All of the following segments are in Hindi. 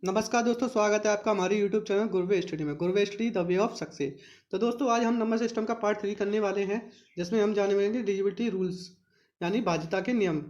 नमस्कार दोस्तों, स्वागत है आपका हमारे YouTube चैनल गुरवे स्टडी में। गुरवे study the way of success. तो दोस्तों आज हम नंबर सिस्टम का पार्ट 3 करने वाले हैं, जिसमें हम जानेंगे डिविजिबिलिटी रूल्स यानी भाज्यता के नियम,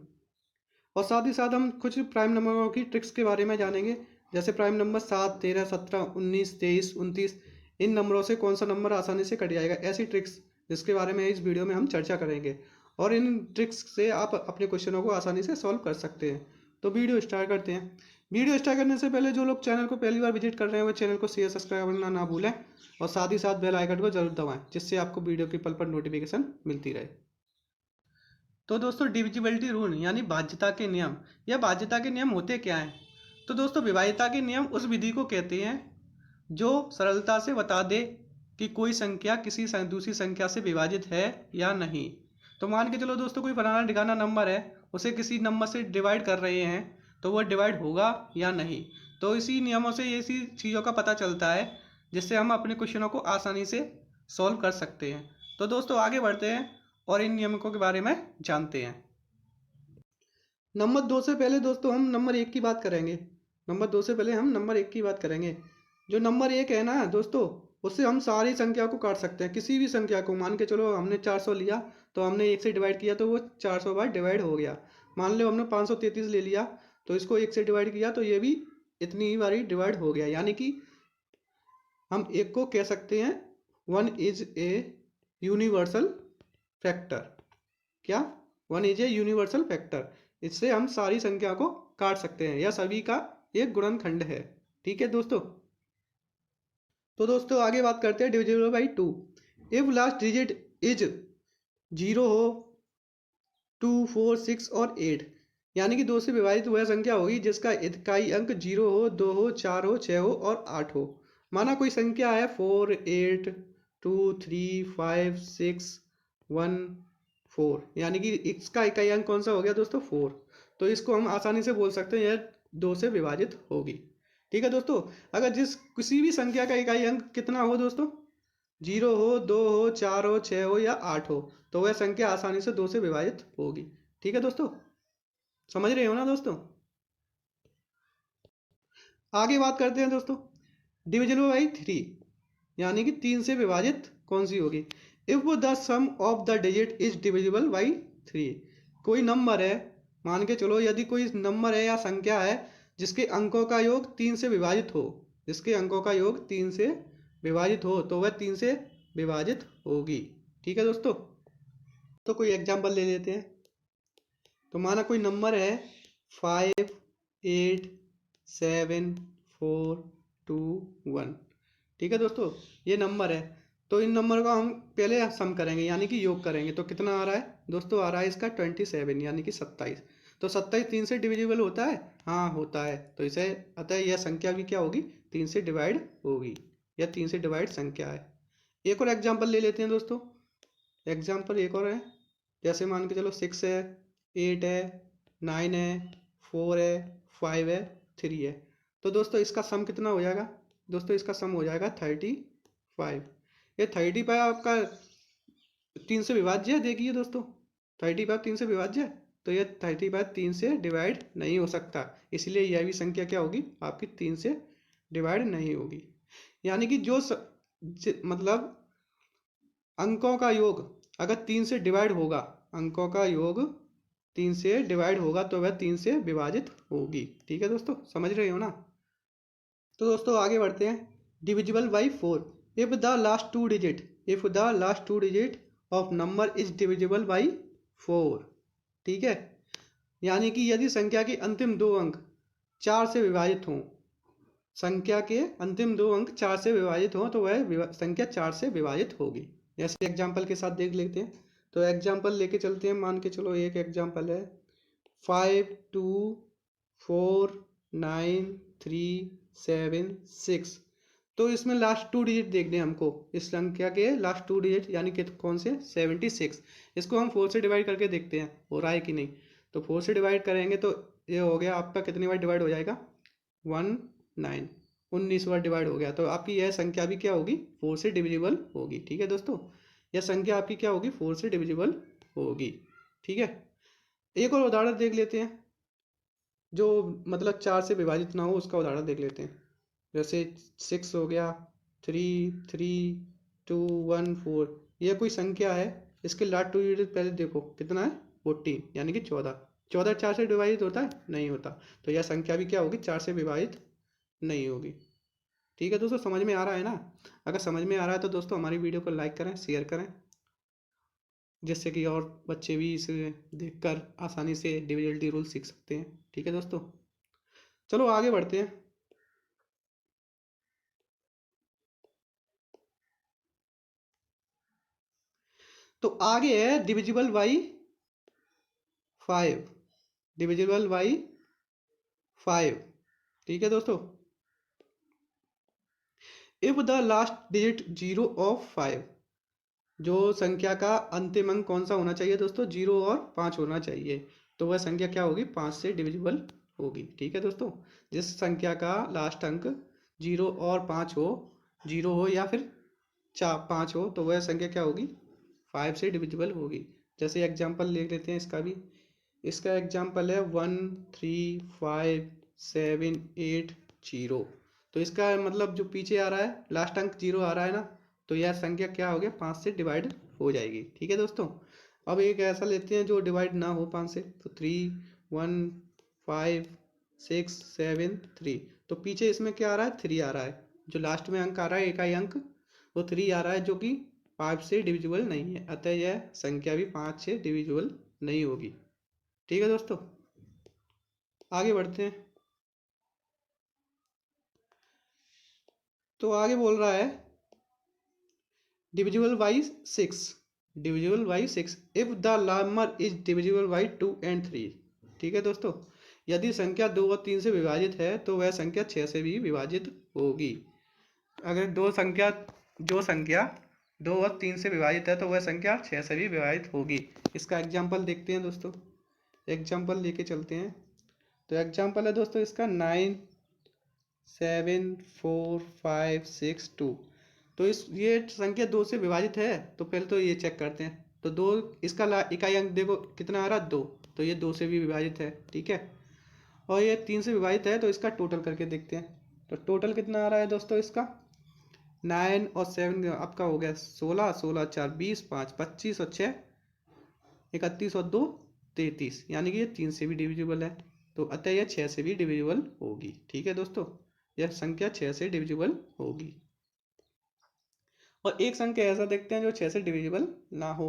और साथ ही साथ हम कुछ प्राइम नंबरों की ट्रिक्स के बारे में जानेंगे। जैसे प्राइम नंबर 7, 13, 17, 19, 23, 29, इन नंबरों से कौन सा नंबर आसानी से कट जाएगा, ऐसी ट्रिक्स जिसके बारे में इस वीडियो में हम चर्चा करेंगे। और इन ट्रिक्स से आप अपने क्वेश्चनों को आसानी से सॉल्व कर सकते हैं। तो वीडियो स्टार्ट करते हैं। वीडियो स्टार्ट करने से पहले जो लोग चैनल को पहली बार विजिट कर रहे हैं वो चैनल को शेयर सब्सक्राइब करना ना भूलें, और साथ ही साथ बेल आइकन को जरूर दबाएं, जिससे आपको वीडियो की पल पल नोटिफिकेशन मिलती रहे। तो दोस्तों डिविजिबिलिटी रूल यानी भाज्यता के नियम, यह भाज्यता के नियम होते क्या हैं? तो दोस्तों विभाज्यता के नियम उस विधि को कहते हैं जो सरलता से बता दे कि कोई संख्या किसी दूसरी संख्या से विभाजित है या नहीं। तो मान के चलो दोस्तों, कोई फलाना ढिकाना नंबर है, उसे किसी नंबर से डिवाइड कर रहे हैं, तो वह डिवाइड होगा या नहीं। तो इसी नियमों से इसी चीज़ों का पता चलता है, जिससे हम अपने क्वेश्चनों को आसानी से सॉल्व कर सकते हैं। तो दोस्तों आगे बढ़ते हैं और इन नियमों के बारे में जानते हैं। नंबर 2 से पहले दोस्तों हम नंबर 1 की बात करेंगे। नंबर 2 से पहले हम नंबर 1 की बात करेंगे। जो नंबर 1 है ना दोस्तों, उससे हम सारी संख्या को काट सकते हैं। किसी भी संख्या को, मान के चलो हमने 400 लिया, तो हमने 1 से डिवाइड किया तो वो 400 बार डिवाइड हो गया। मान लो हमने 533 ले लिया, तो इसको 1 से डिवाइड किया तो ये भी इतनी ही बारी डिवाइड हो गया। यानी कि हम एक को कह सकते हैं 1 इज ए यूनिवर्सल फैक्टर। क्या? 1 इज ए यूनिवर्सल फैक्टर। इससे हम सारी संख्या को काट सकते हैं, यह सभी का एक गुणनखंड है। ठीक है दोस्तों। तो दोस्तों आगे बात करते हैं divisible by 2। If last digit is 0 हो, 2, 4, 6 और 8, यानी कि 2 से विभाजित वह संख्या होगी जिसका इकाई अंक 0 हो, 2 हो, 4 हो, 6 हो और 8 हो। माना कोई संख्या है 4, 8, 2, 3, 5, 6, 1, 4, यानी कि इसका इकाई अंक कौन सा हो गया दोस्तों? 4। तो इसको हम आसानी से बोल सकते हैं यह 2 से विभाजित होगी। ठीक है दोस्तों। अगर किसी भी संख्या का इकाई अंक कितना हो दोस्तों, 0 हो, 2 हो, 4 हो, 6 हो या 8 हो, तो वह संख्या आसानी से 2 से विभाजित होगी। ठीक है दोस्तों, समझ रहे हो ना दोस्तों? आगे बात करते हैं दोस्तों डिविजिबल बाई 3, यानी कि 3 से विभाजित कौन सी होगी? If the sum of the digit is divisible by 3। कोई नंबर है, मान के चलो यदि कोई नंबर है या संख्या है जिसके अंकों का योग 3 से विभाजित हो, जिसके अंकों का योग 3 से विभाजित हो, तो वह 3 से विभाजित होगी। ठीक है दोस्तों। तो कोई एग्जांपल ले लेते हैं। तो माना कोई नंबर है 5, 8, 7, 4, 2, 1। ठीक है दोस्तों, ये नंबर है। तो इन नंबर का हम पहले सम करेंगे, यानी कि योग करेंगे। तो कितना आ रहा है दोस्तों? आ रहा है इसका 27, यानी कि 27। तो 27 3 से डिविजिबल होता है? हाँ होता है। तो इसे अतः यह संख्या भी क्या होगी? 3 से डिवाइड होगी। यह 3 से डिवाइड संख्या है। एक और एग्जाम्पल ले लेते हैं दोस्तों। एग्जाम्पल एक और है, जैसे मान के चलो 6 है, 8 है, 9 है, 4 है, 5 है, 3 है। तो दोस्तों इसका सम कितना हो जाएगा? दोस्तों इसका सम हो जाएगा 35। ये 35 आपका 3 से विभाज्य है। देखिए दोस्तों, 35 3 से विभाज्य है, तो ये 35 3 से डिवाइड नहीं हो सकता। इसलिए यह भी संख्या क्या होगी आपकी? 3 से डिवाइड नहीं होगी। यानी कि मतलब अंकों का योग अगर 3 से डिवाइड होगा, अंकों का योग 3 से डिवाइड होगा, तो वह 3 से विभाजित होगी। ठीक है दोस्तों, समझ रहे हो ना? तो दोस्तों आगे बढ़ते हैं। Divisible by 4। If the last two digit of number is divisible by 4। ठीक है, यानी कि यदि संख्या के अंतिम दो अंक 4 से विभाजित हों, संख्या के अंतिम दो अंक 4 से विभाजित हों, तो वह संख्या 4 से विभाजित होगी। जैसे एग्जाम्पल के साथ देख लेते हैं। तो एग्जाम्पल लेके चलते हैं। मान के चलो एक एग्जाम्पल है 5, 2, 4, 9, 3, 7, 6। तो इसमें लास्ट टू डिजिट देखने हमको, इस संख्या के लास्ट टू डिजिट यानी कि कौन से? 76। इसको हम 4 से डिवाइड करके देखते हैं हो रहा है कि नहीं। तो 4 से डिवाइड करेंगे तो ये हो गया आपका, कितनी बार डिवाइड हो जाएगा? 19 बार डिवाइड हो गया। तो आपकी यह संख्या भी क्या होगी? 4 से डिविजिबल होगी। ठीक है दोस्तों, यह संख्या आपकी क्या होगी? 4 से डिविजिबल होगी। ठीक है, एक और उदाहरण देख लेते हैं। जो मतलब 4 से विभाजित ना हो उसका उदाहरण देख लेते हैं। जैसे 6 हो गया, 3 3 2 1 4, यह कोई संख्या है। इसके लास्ट 2 डिजिट पहले देखो कितना है, 14, यानी कि 14। 14 4 से विभाजित होता है, नहीं होता। तो यह संख्या भी क्या होगी, 4 से विभाजित नहीं होगी। ठीक है दोस्तों, समझ में आ रहा है ना? अगर समझ में आ रहा है तो दोस्तों हमारी वीडियो को लाइक करें, शेयर करें, जिससे कि और बच्चे भी इसे देखकर आसानी से डिविजिबिलिटी रूल सीख सकते हैं। ठीक है दोस्तों, चलो आगे बढ़ते हैं। तो आगे है डिविजिबल बाई 5, डिविजिबल बाई 5। ठीक है दोस्तों, if the last digit 0 of 5, जो संख्या का अंतिम अंक कौन सा होना चाहिए दोस्तों, 0 और 5 होना चाहिए। तो वह संख्या क्या होगी, 5 से डिविजिबल होगी। ठीक है दोस्तों, जिस संख्या का लास्ट अंक 0 और 5 हो, 0 हो या फिर 5 हो, तो वह संख्या क्या होगी, 5 से डिविजिबल होगी। जैसे एग्जाम्पल ले लेते हैं इसका भी। इसका एग्जाम्पल है 1 3 5 7 8 0। तो इसका मतलब जो पीछे आ रहा है लास्ट अंक 0 आ रहा है ना, तो यह संख्या क्या हो गया, 5 से डिवाइड हो जाएगी। ठीक है दोस्तों, अब एक ऐसा लेते हैं जो डिवाइड ना हो 5 से, तो 3 1 5 6 7 3। तो पीछे इसमें क्या आ रहा है, 3 आ रहा है। जो लास्ट में अंक आ रहा है, इकाई अंक, वो 3 आ रहा है, जो कि 5 से डिविजिबल नहीं है। अतः यह संख्या भी 5 से डिविजिबल नहीं होगी। ठीक है दोस्तों, आगे बढ़ते हैं। तो आगे बोल रहा है divisible by 6, divisible by 6 if the number is divisible by 2 and 3। ठीक है दोस्तों, यदि संख्या 2 और 3 से विभाजित है तो वह संख्या 6 से भी विभाजित होगी। अगर जो संख्या 2 और 3 से विभाजित है तो वह संख्या 6 से भी विभाजित होगी। इसका एग्जाम्पल देखते हैं दोस्तों, एग्जाम्पल लेके चलते हैं। तो एग्जाम्पल है दोस्तों इसका 9 7 4 5 6 2। तो इस ये संख्या 2 से विभाजित है, तो पहले तो ये चेक करते हैं। तो 2, इसका इकाई अंक देखो कितना आ रहा है, 2। तो ये 2 से भी विभाजित है। ठीक है, और ये 3 से विभाजित है, तो इसका टोटल करके देखते हैं। तो टोटल कितना आ रहा है दोस्तों इसका, 9 और 7 आपका हो गया 16, 16 4 20, 5 25 और 6 31 और 2 33, यानी कि ये 3 से भी डिविजिबल है। तो अतः यह 6 से भी डिविजिबल होगी। ठीक है दोस्तों, यह संख्या 6 से डिविजिबल होगी। और एक संख्या ऐसा देखते हैं जो 6 से डिविजिबल ना हो।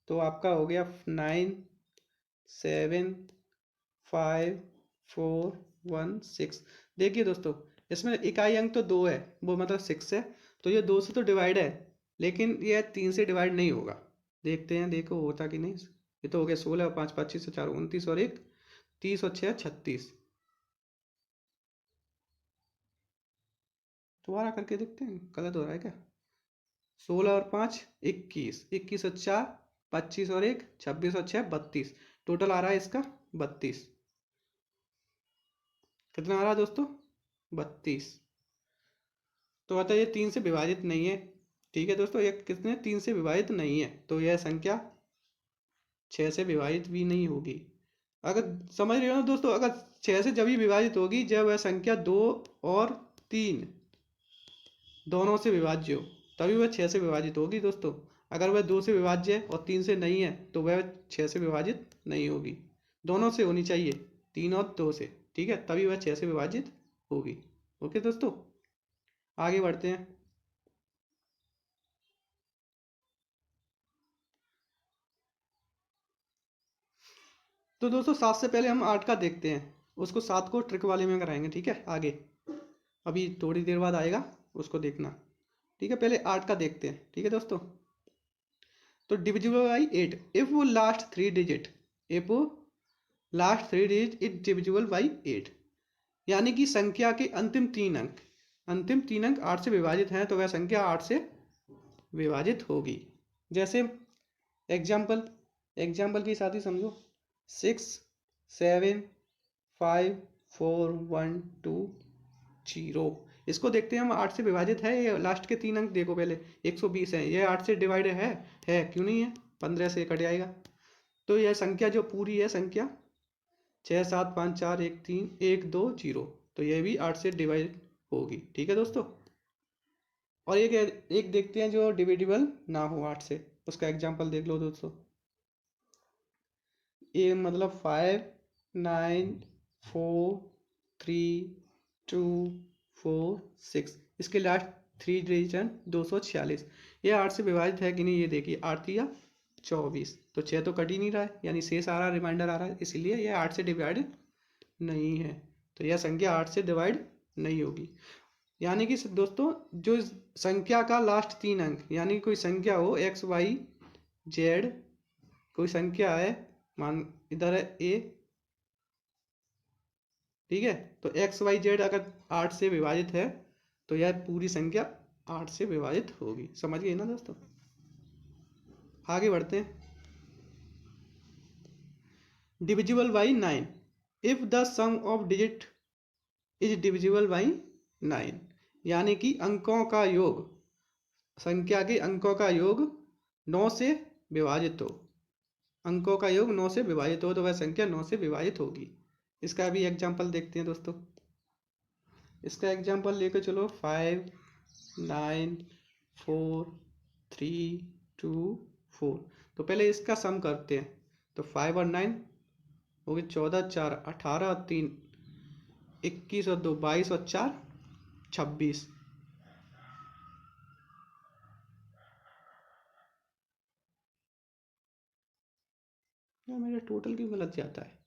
तो आपका हो गया 9 7 5 4 1 6। देखिए दोस्तों, इसमें इकाई अंक तो 2 है, वो मतलब 6 है। तो ये 2 से तो डिवाइड है, लेकिन ये 3 से डिवाइड नहीं होगा। देखते हैं, देखो होता कि नहीं। ये तो हो गया 16 और 5 25 और 4 29 और 1 30 और 6 36। दोबारा करके देखते हैं, गलत हो रहा है क्या। 16 और 5 21, 21 और 4 25 और 1 26 और 6 32। टोटल आ रहा है इसका 32। कितना आ रहा है दोस्तों, 32। तो अतः ये 3 से विभाजित नहीं है। ठीक है दोस्तों, ये कितने 3 से विभाजित नहीं है, तो यह संख्या 6 से विभाजित भी नहीं होगी। अगर समझ रहे हो ना दोस्तों, अगर 6 से जब ही विभाजित होगी जब वह संख्या 2 और 3 दोनों से विभाज्य हो, तभी वह 6 से विभाजित होगी दोस्तों। अगर वह 2 से विभाज्य है और 3 से नहीं है तो वह 6 से विभाजित नहीं होगी। दोनों से होनी चाहिए, 3 और 2 से। ठीक है, तभी वह 6 से विभाजित होगी। ओके दोस्तों, आगे बढ़ते हैं। तो दोस्तों 7 से पहले हम 8 का देखते हैं, उसको 7 को ट्रिक वाले में कराएंगे। ठीक है, आगे अभी थोड़ी देर बाद आएगा, उसको देखना। ठीक है, पहले 8 का देखते हैं। ठीक है दोस्तों, तो डिविजिबल बाई 8 इफ वो last 3 digit, if last 3 digit it divisible by 8, यानी कि संख्या के अंतिम तीन अंक 8 से विभाजित हैं, तो वह संख्या 8 से विभाजित होगी। जैसे एग्जाम्पल एग्जाम्पल के साथ ही समझो, 6 7 5 4 1 2 0। इसको देखते हैं हम, 8 से विभाजित है। ये लास्ट के 3 अंक देखो पहले, 120 है। ये 8 से डिवाइड है क्यों नहीं है, 15 से कट जाएगा। तो यह संख्या जो पूरी है, संख्या 6 7 5 4 1 3 1 2 0, तो ये भी 8 से डिवाइड होगी। ठीक है दोस्तों। और एक एक देखते हैं जो डिविजिबल ना हो 8 से, उसका एग्जांपल देख लो दोस्तों। ये मतलब 5 9 4 3 2 4 6, इसके लास्ट 3 डिजिट 246। ये 8 से विभाजित है कि नहीं, ये देखिए 8 या 24, तो 6 तो कट ही नहीं रहा है, यानी शेष आ रहा है, रिमाइंडर आ रहा है, इसलिए यह 8 से डिवाइड नहीं है। तो यह संख्या 8 से डिवाइड नहीं होगी। यानी कि दोस्तों जो संख्या का लास्ट 3 अंक, यानी कोई संख्या हो एक्स वाई जेड, कोई संख्या है, मान इधर है ए, ठीक है, तो एक्स वाई जेड अगर 8 से विभाजित है तो यह पूरी संख्या 8 से विभाजित होगी। समझ गए ना दोस्तों। आगे बढ़ते हैं। Divisible by 9, if the sum of digit is divisible by 9, यानी कि अंकों का योग, संख्या के अंकों का योग 9 से विभाजित हो, अंकों का योग 9 से विभाजित हो, तो वह संख्या 9 से विभाजित होगी। इसका भी एग्जाम्पल देखते हैं दोस्तों। इसका एग्जाम्पल लेकर चलो 5 9 4 3 2 4। तो पहले इसका सम करते हैं। तो 5 और 9 हो गए 14 4 18 और 3 21 और 2 22 और 4 26। मेरा टोटल क्यों गलत जाता है,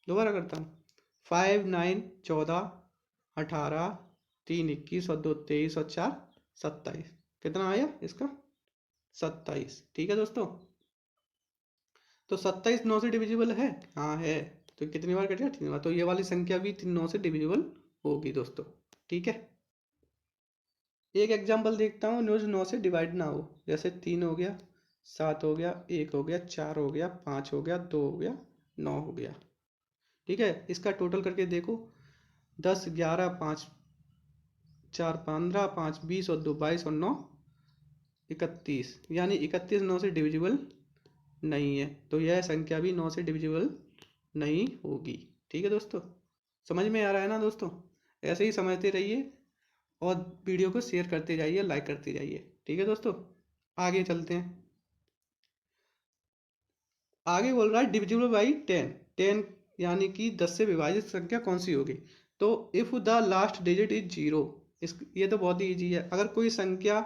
दोबारा करता हूँ। 5 9 14 18 3 21 और 2 23 और 4 27, कितना आया इसका 27। ठीक है दोस्तों। तो 27 9 से डिविजिबल है, हाँ है। तो कितनी बार कटेगा, 3 बार, तो ये वाली संख्या भी 9 से डिविजिबल होगी दोस्तों। ठीक है। एक एग्जांपल देखता हूँ जो 9 से डिवाइड ना हो, जैसे 3 हो गया, 7 हो गया, 1 हो गया, 4 हो गया, 5 हो गया, 2 हो गया, 9 हो गया। ठीक है, इसका टोटल करके देखो, 10 11 5 4 15 5 20 और 2 22 और 9 31, यानी 31 9 से डिविजिबल नहीं है, तो यह संख्या भी 9 से डिविजिबल नहीं होगी। ठीक है दोस्तों। समझ में आ रहा है ना दोस्तों। ऐसे ही समझते रहिए और वीडियो को शेयर करते जाइए, लाइक करते जाइए। ठीक है दोस्तों। आगे चलते हैं। आगे बोल रहा है डिविजिबल बाई 10, 10 यानी कि 10 से विभाजित संख्या कौन सी होगी। तो if the last digit is zero, इस ये तो बहुत ही ईजी है। अगर कोई संख्या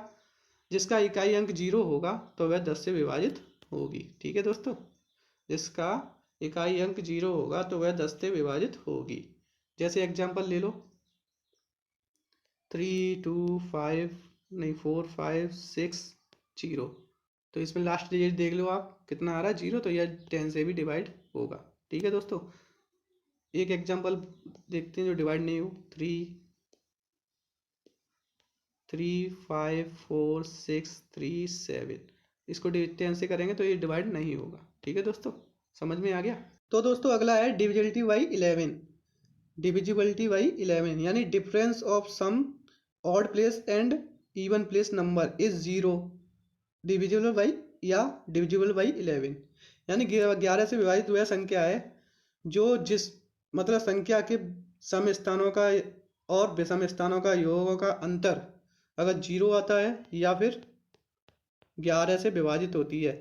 जिसका इकाई अंक जीरो होगा तो वह 10 से विभाजित होगी। ठीक है दोस्तों। जिसका इकाई अंक जीरो होगा तो वह 10 से विभाजित होगी। जैसे एग्जांपल ले लो, 3 2 5 नहीं 4 5 6 0, तो इसमें लास्ट डिजिट देख लो आप कितना आ रहा है, जीरो, तो यह 10 से भी डिवाइड होगा। ठीक है दोस्तों। एक एग्जांपल देखते हैं जो डिवाइड नहीं हो, 3 3 5 4 6 3 7, इसको 10 से करेंगे तो ये डिवाइड नहीं होगा। ठीक है दोस्तों। समझ में आ गया। तो दोस्तों अगला है डिविजिबिलिटी बाई 11। डिविजिबिलिटी बाई 11 यानी difference of sum odd place and even place number is zero, divisible by या डिविजिबल बाई 11, यानी 11 से विभाजित वह संख्या है जो जिस मतलब संख्या के सम स्थानों का और विषम स्थानों का योगों का अंतर अगर जीरो आता है या फिर 11 से विभाजित होती है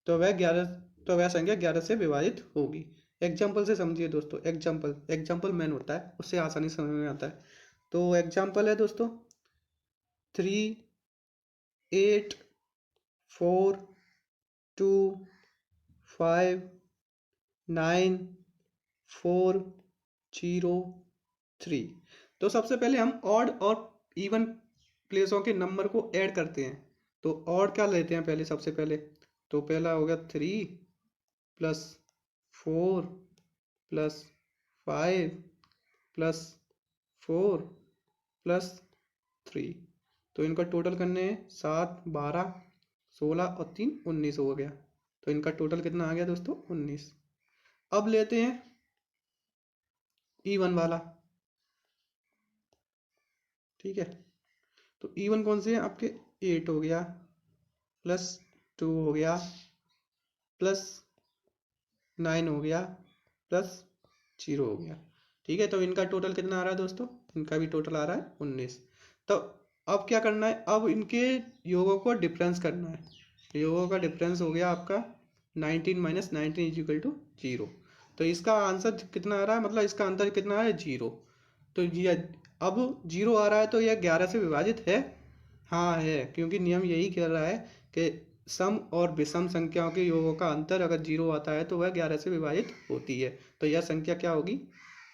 तो वह संख्या 11 से विभाजित होगी। एग्जाम्पल से समझिए दोस्तों। एग्जाम्पल मैन होता है, उससे आसानी समझ में आता है। तो एग्जाम्पल है दोस्तों 3 8 4 2 5 9 4 0 3। तो सबसे पहले हम ऑड और इवन प्लेसों के नंबर को ऐड करते हैं। तो ऑड क्या लेते हैं पहले, सबसे पहले तो पहला हो गया 3 प्लस 4 प्लस 5 प्लस 4 प्लस 3। तो इनका टोटल करने हैं 7 12 16 और 3 19 हो गया। तो इनका टोटल कितना आ गया दोस्तों 19। अब लेते हैं इवन वाला। ठीक है, तो इवन कौन से हैं आपके, 8 हो गया प्लस 2 हो गया प्लस 9 हो गया प्लस 0 हो गया। ठीक है, तो इनका टोटल कितना आ रहा है दोस्तों? इनका भी टोटल आ रहा है 19। तो अब क्या करना है? अब इनके योगों को डिफरेंस करना है। योगों का डिफरेंस हो गया आपका 19 माइनस 19 इज इक्वल टू 0। तो इसका आंसर कितना आ रहा है, मतलब इसका आंसर कितना है? 0। तो ये अब 0 आ रहा है तो यह 11 से विभाजित है? हाँ है, क्योंकि नियम यही कह रहा है कि सम और विषम संख्याओं के योगों का अंतर अगर 0 आता है तो वह 11 से विभाजित होती है। तो यह संख्या क्या होगी?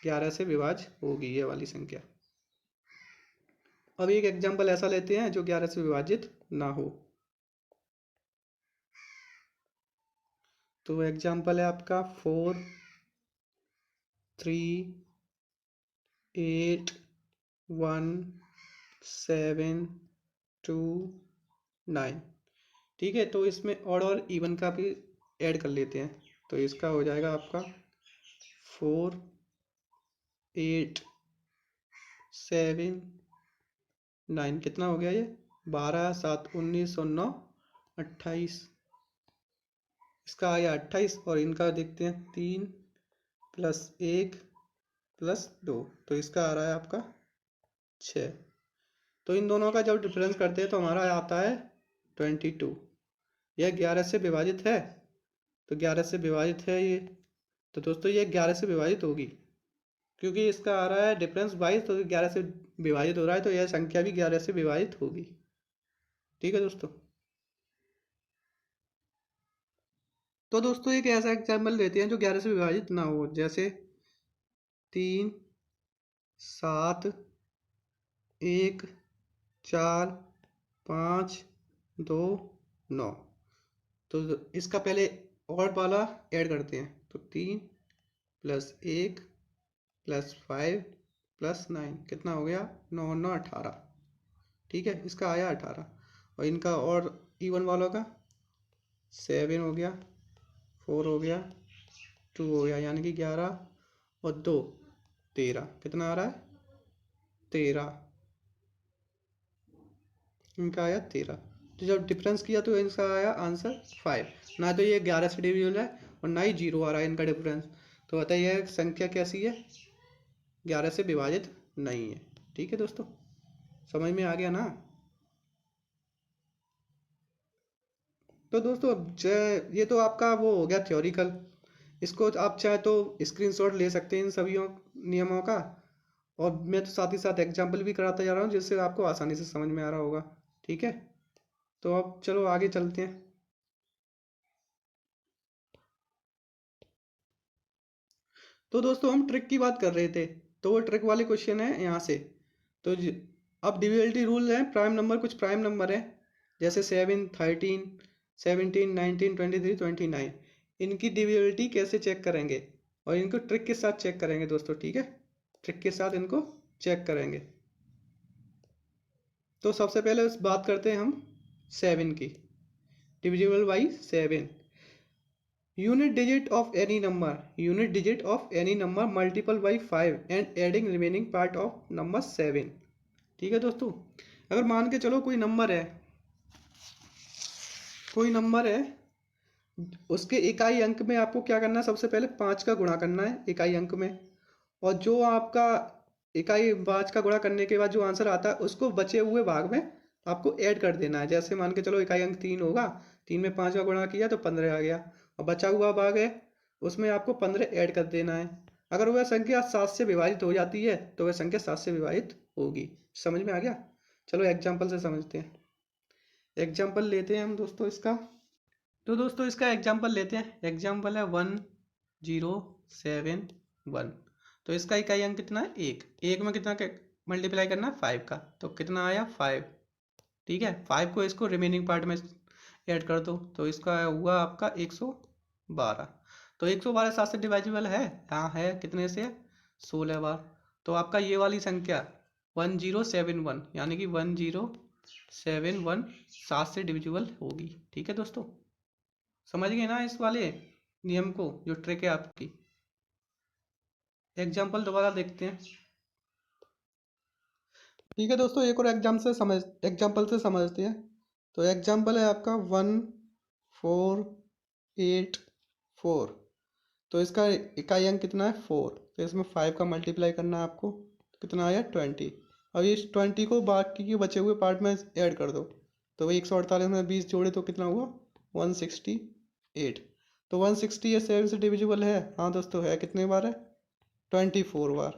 11 से विभाज्य होगी ये वाली संख्या। अब एक एग्जांपल ऐसा लेते हैं जो 11 से विभाजित ना हो। तो एग्जांपल है आपका 4 3 8 1 7 2 9। ठीक है, तो इसमें ऑड और इवन का भी ऐड कर लेते हैं। तो इसका हो जाएगा आपका 4 8 7 9, कितना हो गया ये? 12 7 19 और 9 28। इसका आया 28 और इनका देखते हैं 3 प्लस 1 प्लस 2, तो इसका आ रहा है आपका 6। तो इन दोनों का जब डिफरेंस करते हैं तो हमारा आता है 22। यह 11 से विभाजित है, तो 11 से विभाजित है ये। तो दोस्तों ये 11 से विभाजित होगी, क्योंकि इसका आ रहा है डिफरेंस 22, तो 11 से विभाजित हो रहा है, तो यह संख्या भी 11 से विभाजित होगी। ठीक है दोस्तों। तो दोस्तों एक ऐसा एग्जाम्पल लेते हैं जो 11 से विभाजित ना हो, जैसे 3 7 1 4 5 2 9। तो इसका पहले और वाला ऐड करते हैं। तो 3 प्लस 1 प्लस 5 प्लस 9, कितना हो गया? 9 9 18। ठीक है, इसका आया 18। और इनका और इवन वालों का 7 हो गया, 4 हो गया, 2 हो गया, यानी कि 11 और 2 13। कितना आ रहा है? 13। इनका आया 13। तो जब डिफरेंस किया तो इनका आया आंसर 5। ना तो ये 11 से डिविजिबल है और ना ही 0 आ रहा है इनका डिफरेंस। तो अतः यह संख्या कैसी है? 11 से विभाजित नहीं है। ठीक है दोस्तों, समझ में आ गया ना? तो दोस्तों ये तो आपका वो हो गया थ्योरिकल। इसको आप चाहे तो स्क्रीनशॉट ले सकते हैं इन सभी नियमों का, और मैं तो साथ ही साथ एग्जाम्पल भी कराता जा रहा हूँ जिससे आपको आसानी से समझ में आ रहा होगा। ठीक है, तो अब चलो आगे चलते हैं। तो दोस्तों हम ट्रिक की बात कर रहे थे, तो वो ट्रिक वाले क्वेश्चन है यहाँ से। तो अब डिविजिबिलिटी रूल है, प्राइम नंबर कुछ प्राइम नंबर है, जैसे 7 13 17 19 23 29। इनकी डिविजिबिलिटी कैसे चेक करेंगे, और इनको ट्रिक के साथ चेक करेंगे दोस्तों। ठीक है, ट्रिक के साथ इनको चेक करेंगे। तो सबसे पहले बात करते हैं हम 7 की। Divisible by 7। Unit digit of any number, unit digit of any number multiple by 5 and adding remaining part of number 7। ठीक है दोस्तों, अगर मान के चलो कोई नंबर है, कोई नंबर है, उसके इकाई अंक में आपको क्या करना है? सबसे पहले 5 का गुणा करना है इकाई अंक में, और जो आपका इकाई 5 का गुणा करने के बाद जो आंसर आता है उसको बचे हुए भाग में आपको ऐड कर देना है। जैसे मान के चलो इकाई अंक 3 होगा, 3 में 5 का गुणा किया तो 15 आ गया, और बचा हुआ भाग है उसमें आपको 15 ऐड कर देना है। अगर वह संख्या 7 से विभाजित हो जाती है तो वह संख्या 7 से विभाजित होगी। समझ में आ गया? चलो एग्जाम्पल से समझते हैं। एग्जाम्पल लेते हैं हम दोस्तों इसका। तो दोस्तों इसका एग्जाम्पल लेते हैं। एग्जाम्पल है 1 0 7 1। तो इसका इकाई अंक कितना है? 1। 1 में कितना मल्टीप्लाई करना है? 5 का। तो कितना आया? 5। ठीक है, 5 को इसको रिमेनिंग पार्ट में ऐड कर दो, तो इसका हुआ आपका 112। तो 112 7 से डिवाइजिबल है? हाँ है। कितने से? 16 बार। तो आपका ये वाली संख्या 1071, यानी कि 1071 7 से डिविजिबल होगी। ठीक है दोस्तों, समझ गए ना इस वाले नियम को, जो ट्रिक है आपकी। एग्जाम्पल दोबारा देखते हैं। ठीक है दोस्तों, एक और एग्जाम्पल से समझते हैं। तो एग्जाम्पल है आपका 1 4 8 4। तो इसका इकाई अंक कितना है 4, तो इसमें 5 का मल्टीप्लाई करना है आपको, कितना आया 20। अब इस 20 को बाकी के बचे हुए पार्ट में ऐड कर दो, तो वही 148 में 20 जोड़े तो कितना हुआ 168। तो 160 ये 7 से डिविजिबल है, हाँ दोस्तों है, कितने बार है 24 बार।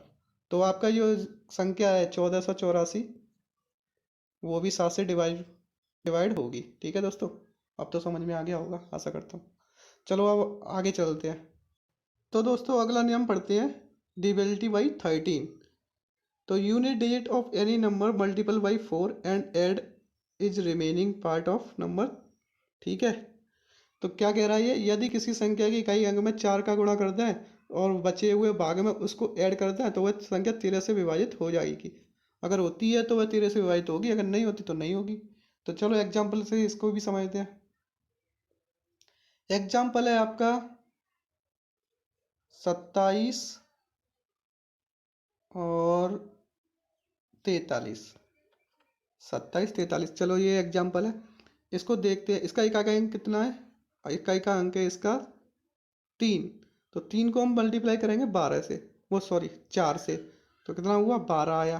तो आपका जो संख्या है 1484 वो भी 7 से डिवाइड होगी। ठीक है दोस्तों, अब तो समझ में आ गया होगा आशा करता हूँ। चलो अब आगे चलते हैं। तो दोस्तों अगला नियम पढ़ते हैं, डिविजिबिलिटी बाई 13। तो unit digit of any number multiple by 4 and add is remaining part of number. ठीक है, तो क्या कह रहा है ये, यदि किसी संख्या की इकाई अंक में 4 का गुणा कर दें और बचे हुए भाग में उसको ऐड कर दें तो वह संख्या 13 से विभाजित हो जाएगी। अगर होती है तो वह 13 से विभाजित होगी, अगर नहीं होती तो नहीं होगी। तो चलो एग्जाम्पल से इसको भी समझते हैं। एग्जाम्पल है आपका 27 और 43। 27 43, चलो ये एग्जाम्पल है, इसको देखते हैं। इसका इकाई अंक कितना है, इकाई का अंक है इसका 3। तो 3 को हम मल्टीप्लाई करेंगे 12 से, वो सॉरी 4 से, तो कितना हुआ 12 आया।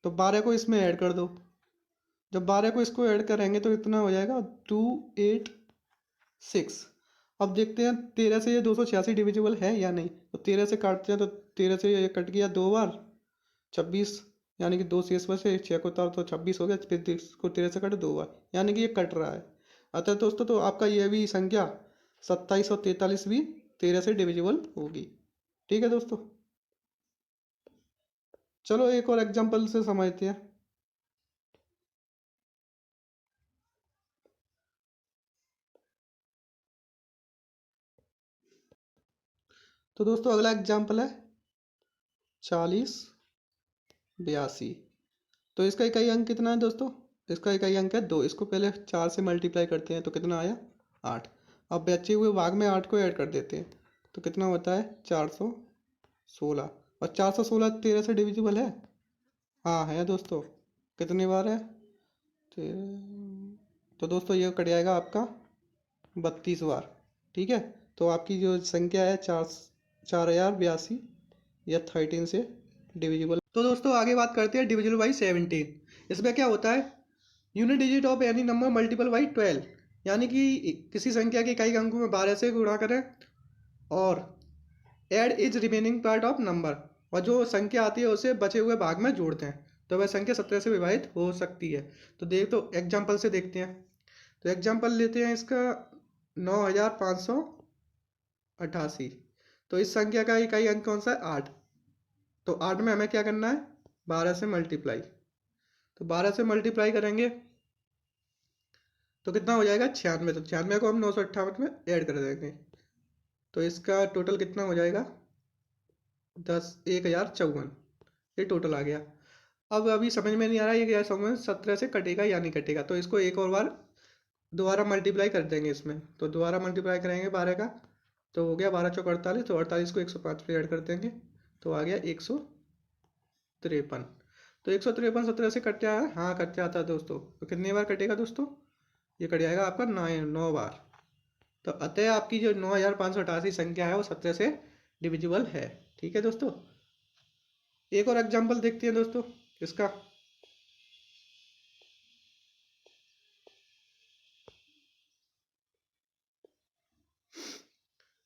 तो 12 को इसमें ऐड कर दो, जब 12 को इसको ऐड करेंगे तो इतना हो जाएगा 286। अब देखते हैं 13 से ये 286 डिविजिबल है या नहीं। तो 13 से काटते हैं, तो 13 से ये कट गया 2 बार, 26, यानी कि 2 शेष बचे, 6 को उतार तो 26 हो गया, फिर इसको 13 से काटे 2 बार, यानी कि ये कट रहा है। अतः दोस्तों तो आपका ये भी संख्या 27 और 43 भी 13 से डिविजिबल होगी। ठीक है दोस्तों, चलो एक और एग्जांपल से समझते हैं। तो दोस्तों अगला एग्जांपल है 40 82। तो इसका इकाई अंक कितना है दोस्तों, इसका इकाई अंक है 2। इसको पहले 4 से मल्टीप्लाई करते हैं तो कितना आया 8। अब बचे हुए भाग में 8 को ऐड कर देते हैं तो कितना होता है 416। और 416 13 से डिविजिबल है, हाँ है दोस्तों, कितनी बार है 13। तो दोस्तों ये कट जाएगा आपका 32 बार। ठीक है, तो आपकी जो संख्या है 4082 या 13 से डिविजिबल। तो दोस्तों आगे बात करते हैं डिविजिबल बाई 17। इसमें क्या होता है, unit digit of any number multiple by 12, यानी कि किसी संख्या के इकाई अंकों में 12 से गुणा करें और add is remaining part of number, और जो संख्या आती है उसे बचे हुए भाग में जोड़ते हैं तो वह संख्या 17 से विभाजित हो सकती है। तो एग्जाम्पल से देखते हैं। तो एग्जाम्पल लेते हैं इसका 9588। तो इस संख्या का इकाई अंक कौन सा है 8। तो 8 में हमें क्या करना है 12 से मल्टीप्लाई। तो 12 से मल्टीप्लाई करेंगे तो कितना हो जाएगा 96। तो 96 को हम 958 में ऐड कर देंगे तो इसका टोटल कितना हो जाएगा 1054। ये टोटल आ गया। अब अभी समझ में नहीं आ रहा ये क्या समझ 17 से कटेगा या नहीं कटेगा, तो इसको एक और बार दोबारा मल्टीप्लाई कर देंगे इसमें। तो दोबारा मल्टीप्लाई करेंगे 12 का, तो हो गया 12 चौक 48। तो 48 को 105 पे ऐड कर देंगे तो आ गया 153। तो 153 17 से कट जाए, हाँ कट जाता है दोस्तों। तो कितनी बार कटेगा दोस्तों, ये कट जाएगा आपका 9 बार। तो अतः आपकी जो 9588 संख्या है वो 17 से डिविजिबल है। ठीक है दोस्तों, एक और एग्जांपल देखते हैं दोस्तों इसका।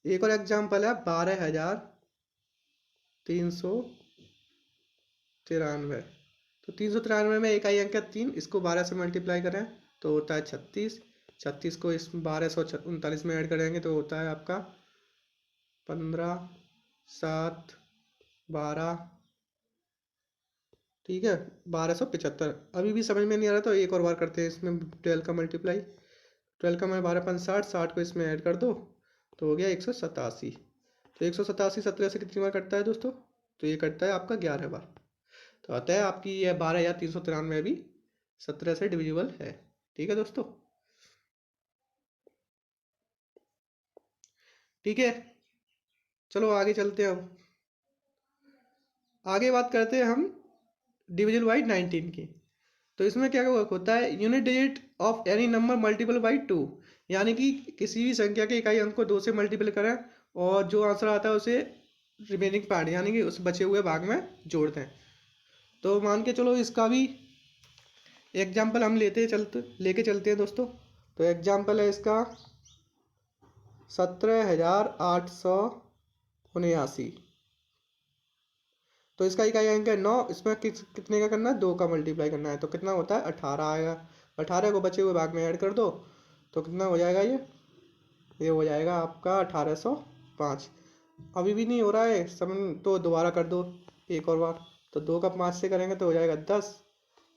एक और एग्जांपल है 12393। तो 393 में इकाई अंक है 3, इसको 12 से मल्टीप्लाई करें तो होता है 36। 36 को इस 1239 में ऐड करेंगे तो होता है आपका 15 7 12। ठीक है 1275। अभी भी समझ में नहीं आ रहा तो एक और बार करते हैं इसमें 12 का मल्टीप्लाई। 12 का मैं 12 5 60, 60 को इसमें ऐड कर दो तो हो गया 187। तो 187 17 से कितनी बार कटता है दोस्तों, तो ये कटता है आपका 11 बार। तो अतः आपकी ये 12393 भी 17 से डिविजिबल है। ठीक है दोस्तों, ठीक है, चलो आगे चलते हैं। हम आगे बात करते हैं हम डिविजिबल बाई 19 की। तो इसमें क्या होता है, unit digit of any number multiple by 2, यानी कि किसी भी संख्या के इकाई अंक को 2 से मल्टीपल करें और जो आंसर आता है उसे रिमेनिंग पार्ट यानी कि उस बचे हुए भाग में जोड़ते हैं। तो मान के चलो इसका भी एग्जाम्पल हम लेके चलते हैं दोस्तों। तो एग्जाम्पल है इसका 17,879। तो इसका इकाई अंक है 9। इसमें कितने का करना है, 2 का मल्टीप्लाई करना है। तो कितना होता है, 18 आएगा। 18 को बचे हुए भाग में ऐड कर दो तो कितना हो जाएगा, ये हो जाएगा आपका 1805। अभी भी नहीं हो रहा है समझ, तो दोबारा कर दो एक और बार। तो 2 का 5 से करेंगे तो हो जाएगा 10।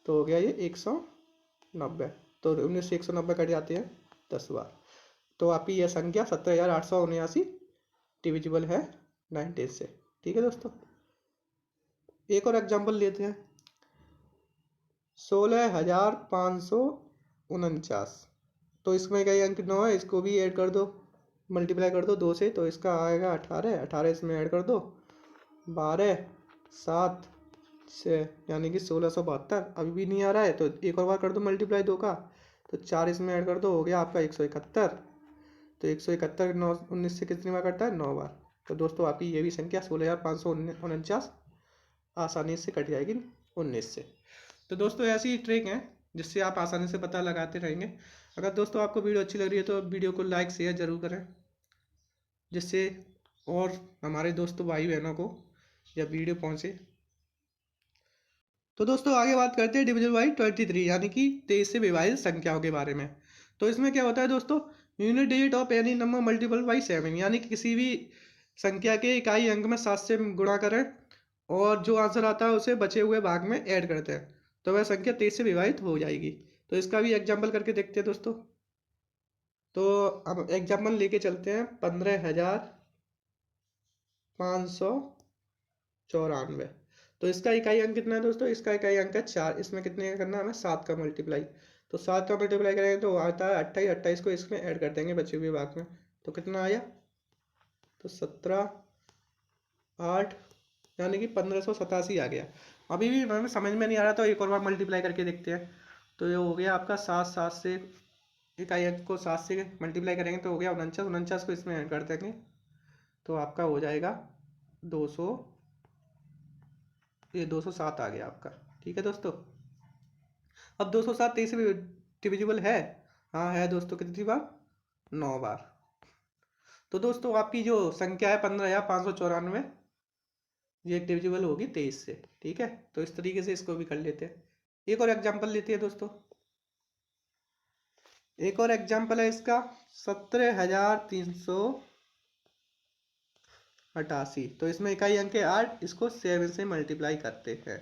तो हो गया ये 190। तो 19 से 190 कट जाते हैं 10 बार। तो आपकी यह संख्या 17,879 डिविजिबल है 19 से। ठीक है दोस्तों, एक और एग्जाम्पल लेते हैं। 16,549। तो इसमें कई अंक 9 है, इसको भी ऐड कर दो, मल्टीप्लाई कर दो 2 से। तो इसका आएगा 18। 18 इसमें ऐड कर दो, 12 7 6 यानी कि 1672। अभी भी नहीं आ रहा है तो एक और बार कर दो मल्टीप्लाई 2 का। तो 4 इसमें ऐड कर दो, हो गया आपका 171। तो 171 9 19 से कितनी बार कटता है, 9 बार। तो दोस्तों आपकी ये भी संख्या 16,549 आसानी से कट जाएगी 19 से। तो दोस्तों ऐसी ट्रिक है जिससे आप आसानी से पता लगाते रहेंगे। अगर दोस्तों आपको वीडियो अच्छी लग रही है तो वीडियो को लाइक शेयर जरूर करें, जिससे और हमारे दोस्तों भाई बहनों को यह वीडियो पहुंचे। तो दोस्तों आगे बात करते हैं डिविजन बाई 23 यानी कि 23 से विभाजित संख्याओं के बारे में। तो इसमें क्या होता है दोस्तों, unit digit of any number multiple by 7 यानी कि किसी भी संख्या के इकाई अंक में 7 से गुणा करें और जो आंसर आता है उसे बचे हुए भाग में ऐड करते हैं तो वह संख्या 23 से विभाजित हो जाएगी। तो इसका भी एग्जाम्पल करके देखते हैं दोस्तों। तो हम एग्जाम्पल लेके चलते हैं 15,594। तो इसका इकाई अंक कितना है दोस्तों, इसका इकाई अंक है 4। इसमें कितने का करना है हमें, 7 का मल्टीप्लाई। तो 7 का मल्टीप्लाई करेंगे तो आता है 28। 28 को इसमें ऐड कर देंगे बचे हुए भाग में। तो कितना आया, तो 17,8 यानी कि 1587 आ गया। अभी भी हमें समझ में नहीं आ रहा तो एक और बार मल्टीप्लाई करके देखते हैं। तो ये हो गया आपका 7 7 से, इकाई अंक को 7 से मल्टीप्लाई करेंगे तो हो गया 49। 49 को इसमें ऐड कर देंगे तो आपका हो जाएगा 200, ये 207 आ गया आपका। ठीक है दोस्तों, अब 207 23 डिविजिबल है, हाँ है दोस्तों, कितनी बार, 9 बार। तो दोस्तों आपकी जो संख्या है 15,594 ये डिविजिबल होगी 23 से। ठीक है, तो इस तरीके से इसको भी कर लेते हैं। एक और एग्जाम्पल लेते हैं दोस्तों। एक और एग्जाम्पल है इसका 17,388। तो इसमें इकाई अंक है 8, इसको 7 से मल्टीप्लाई करते हैं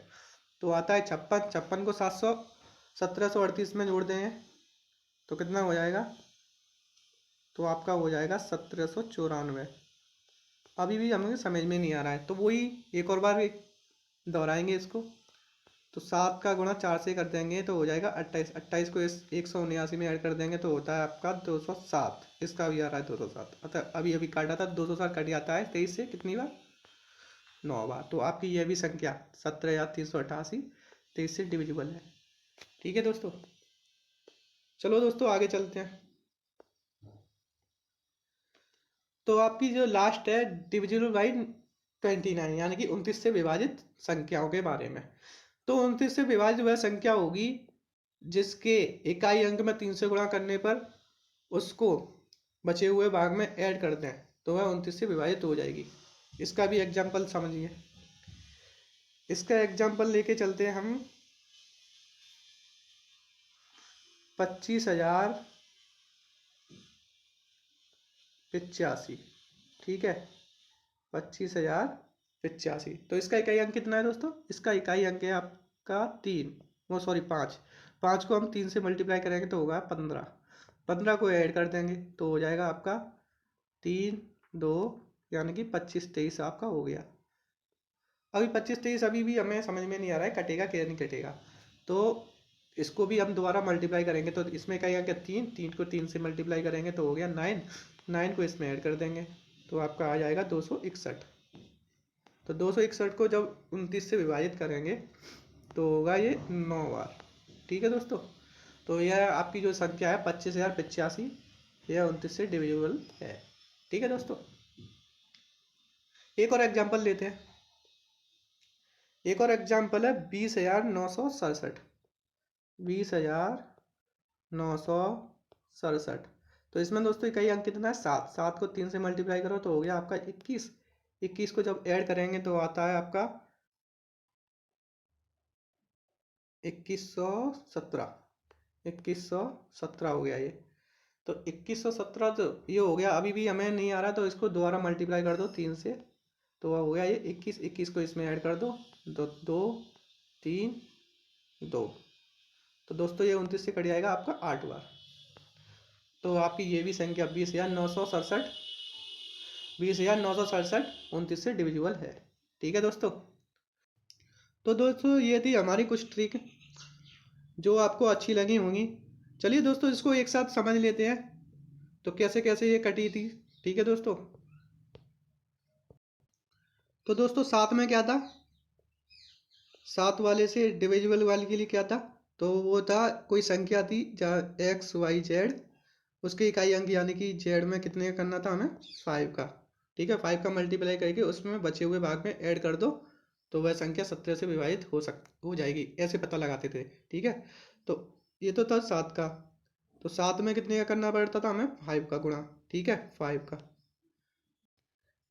तो आता है 56। 56 को 1738 में जोड़ देंगे तो कितना हो जाएगा, तो आपका हो जाएगा 1794। अभी भी हमें समझ में नहीं आ रहा है तो वही एक और बार दोहराएंगे इसको। तो 7 का गुणा 4 से कर देंगे तो हो जाएगा 28। 28 को इस 179 में ऐड कर देंगे तो होता है आपका 207। इसका भी आ रहा है 207, अतः अभी अभी काटा था 207 कट जाता है 23 से कितनी बार, 9 बार। तो आपकी यह भी संख्या 17,388 23 से डिविजिबल है। ठीक है दोस्तों, चलो दोस्तों आगे चलते हैं। तो आपकी जो लास्ट है डिविजिबल बाई 29 यानी कि 29 से विभाजित संख्याओं के बारे में। तो 29 से विभाजित वह संख्या होगी जिसके इकाई अंक में 3 से गुणा करने पर उसको बचे हुए भाग में ऐड कर दें तो वह 29 से विभाजित हो जाएगी। इसका भी एग्जाम्पल समझिए। इसका एग्जाम्पल लेके चलते हैं हम 25,085। ठीक है, 25,085। तो इसका इकाई अंक कितना है दोस्तों, इसका इकाई अंक है आपका 3, वो सॉरी 5। 5 को हम 3 से मल्टीप्लाई करेंगे तो होगा 15। 15 को ऐड कर देंगे तो हो जाएगा आपका 3 2 यानी कि 25 23 आपका हो गया। अभी 25 23 अभी भी हमें समझ में नहीं आ रहा है कटेगा क्या नहीं कटेगा। तो इसको भी हम दोबारा मल्टीप्लाई करेंगे तो इसमें इकाई अंक है 3। 3 को 3 से मल्टीप्लाई करेंगे तो हो गया 9। 9 को इसमें ऐड कर देंगे तो आपका आ जाएगा 261। तो 261 को जब 29 से विभाजित करेंगे तो होगा ये 9 बार। ठीक है दोस्तों, तो यह आपकी जो संख्या है 25,085 यह 29 से डिविजिबल है। ठीक है दोस्तों। एक और एग्जाम्पल लेते हैं। एक और एग्जाम्पल है 20,967। 20,967। तो इसमें दोस्तों इकाई अंक कितना है? 7। 7 को 3 से मल्टीप्लाई करो तो हो गया आपका 21। 21 को जब ऐड करेंगे तो आता है आपका 2117। 2117 हो गया ये। तो 2117 तो ये हो गया। अभी भी हमें नहीं आ रहा तो इसको दोबारा मल्टीप्लाई कर दो 3 से, तो हो गया ये 21। 21 को इसमें ऐड कर दो, दो 2 3 2। तो दोस्तों ये 29 से कट जाएगा आपका 8 बार। तो आपकी ये भी संख्या 20,967, 20,967 29 से डिविजिबल है। ठीक है दोस्तों। तो दोस्तों ये थी हमारी कुछ ट्रिक जो आपको अच्छी लगी होंगी। चलिए दोस्तों इसको एक साथ समझ लेते हैं तो कैसे कैसे ये कटी थी। ठीक है दोस्तों। तो दोस्तों साथ में क्या था? सात वाले से डिविजिबल वाले के लिए क्या था? तो वो था कोई संख्या थी जहाँ एक्स वाई जेड, उसके इकाई अंक यानी कि जेड में कितने का करना था हमें? 5 का। ठीक है, 5 का मल्टीप्लाई करके उसमें बचे हुए भाग में ऐड कर दो तो वह संख्या 17 से विभाजित हो जाएगी। ऐसे पता लगाते थे। ठीक है। तो ये तो था 7 का। तो 7 में कितने का करना पड़ता था हमें? 5 का गुणा। ठीक है, 5 का।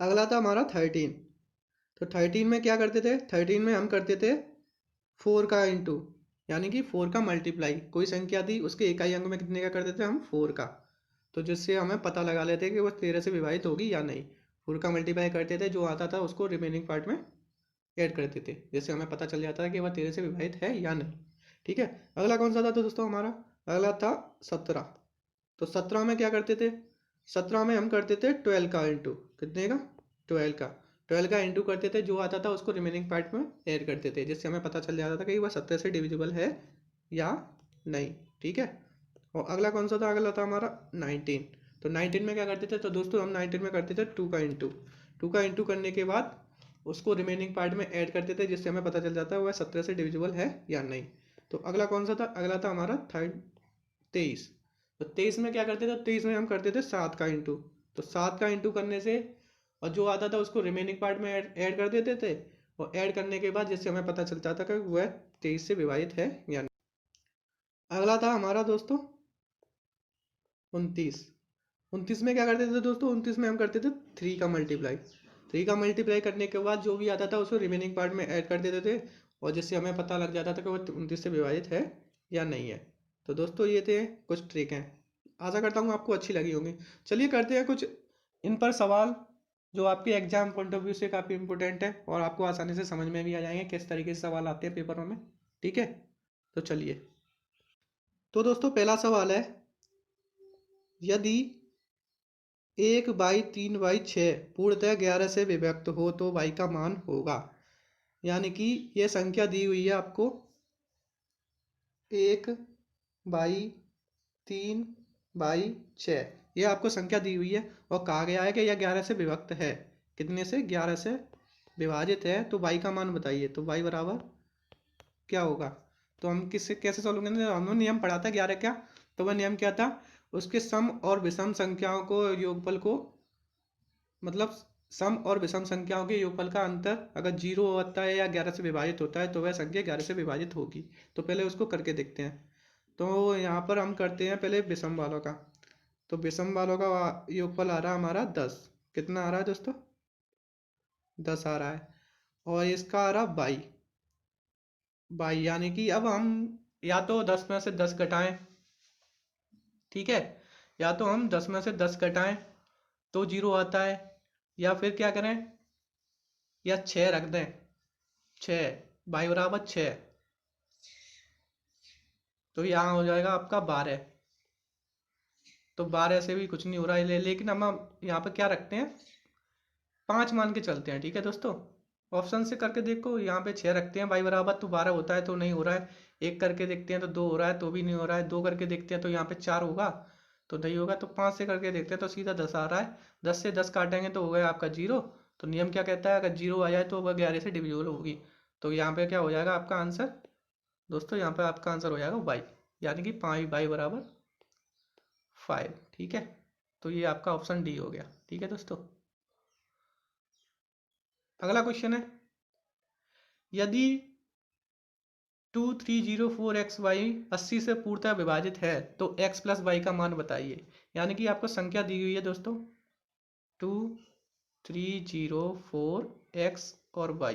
अगला था हमारा 13। तो 13 में क्या करते थे? 13 में हम करते थे 4 का इंटू, यानी कि 4 का मल्टीप्लाई। कोई संख्या थी उसके इकाई अंक में कितने का करते थे हम? 4 का। तो जिससे हमें पता लगा लेते कि वो 13 से विभाजित होगी या नहीं। 4 का मल्टीप्लाई करते थे, जो आता था उसको रिमेनिंग पार्ट में ऐड करते थे, जिससे हमें पता चल जाता है कि वह 13 से विभाजित है या नहीं। ठीक है। अगला कौन सा था तो दोस्तों हमारा? अगला था 17। तो 17 में क्या करते थे? 17 में हम करते थे 12 का इंटू। कितने का? 12 का। 12 का इंटू करते थे, जो आता था उसको रिमेनिंग पार्ट में ऐड करते थे, जिससे हमें पता चल जाता था कि वह 17 से डिविजिबल है या नहीं। ठीक है। और अगला कौन सा था? अगला था हमारा 19। तो 19 में क्या करते थे? तो दोस्तों हम 19 में करते थे 2 का इंटू। 2 का इंटू करने के बाद उसको रिमेनिंग पार्ट में ऐड करते थे, जिससे हमें पता चल जाता है वह 17 से डिविजिबल है या नहीं। तो अगला कौन सा था? अगला था हमारा 23। तो 23 में क्या करते थे? 23 में हम करते थे 7 का इंटू। तो 7 का इंटू करने से और जो आता था उसको रिमेनिंग पार्ट में ऐड कर देते थे, और ऐड करने के बाद जिससे हमें पता चल जाता था कि वह 23 से विभाजित है या नहीं। अगला था हमारा दोस्तों 29। 29 में क्या करते थे दोस्तों? 29 में हम करते थे 3 का मल्टीप्लाई। 3 का मल्टीप्लाई करने के बाद जो भी आता था उसको रिमेनिंग पार्ट में ऐड कर देते थे, और जिससे हमें पता लग जाता था कि वो 29 से विभाजित है या नहीं है। तो दोस्तों ये थे कुछ ट्रिक हैं। आशा करता हूँ आपको अच्छी लगी होंगी। चलिए करते हैं कुछ इन पर सवाल जो आपके एग्जाम पॉइंट ऑफ व्यू से काफ़ी इंपॉर्टेंट है, और आपको आसानी से समझ में भी आ जाएंगे किस तरीके से सवाल आते हैं पेपरों में। ठीक है। तो चलिए। तो दोस्तों पहला सवाल है, यदि 1/3/6 पूर्णतः 11 से विभक्त हो तो y का मान होगा। यानी कि यह संख्या दी हुई है आपको 1/3/6। ये आपको संख्या दी हुई है और कहा गया है कि यह 11 से विभक्त है। कितने से? 11 से विभाजित है। तो y का मान बताइए। तो y बराबर क्या होगा? तो हम किससे कैसे सॉल्व करेंगे? हमने नियम पढ़ा था 11 का। तो वह नियम क्या था? उसके सम और विषम संख्याओं को योगफल को, मतलब सम और विषम संख्याओं के योगफल का अंतर अगर 0 होता है या 11 से विभाजित होता है तो वह संख्या 11 से विभाजित होगी। तो पहले उसको करके देखते हैं। तो यहाँ पर हम करते हैं पहले विषम वालों का। तो विषम वालों का योगफल आ रहा है हमारा 10। कितना आ रहा है दोस्तों? 10 आ रहा है। और इसका आ रहा 22। 22 यानी कि अब हम या तो 10 में से 10 घटाएं। ठीक है। या तो हम 10 में से 10 घटाएं तो 0 आता है, या फिर क्या करें, या 6 रख दें। 6, 22 बराबर 6। तो यहाँ हो जाएगा आपका 12। तो 12 से भी कुछ नहीं हो रहा है, लेकिन हम यहाँ पर क्या रखते हैं? 5 मान के चलते हैं। ठीक है दोस्तों। ऑप्शन से करके देखो। यहाँ पे 6 रखते हैं, 22 बराबर तो 12 होता है तो नहीं हो रहा है। 1 करके देखते हैं तो 2 हो रहा है तो भी नहीं हो रहा है। 2 करके देखते हैं तो यहाँ पे 4 होगा तो नहीं होगा। तो 5 से करके देखते हैं तो सीधा 10 आ रहा है। 10 से 10 काटेंगे तो हो गया आपका 0। तो नियम क्या कहता है? अगर 0 आ जाए तो वह 11 से डिविजिबल होगी। तो यहाँ पे क्या हो जाएगा आपका आंसर? दोस्तों यहाँ पे आपका आंसर हो जाएगा वाई, यानी कि 5 वाई बराबर 5। ठीक है। तो ये आपका ऑप्शन डी हो गया। ठीक है दोस्तों। अगला क्वेश्चन है, यदि 2304xy 80 से पूर्णतः विभाजित है तो x प्लस वाई का मान बताइए। यानी कि आपको संख्या दी हुई है दोस्तों 2304x और y,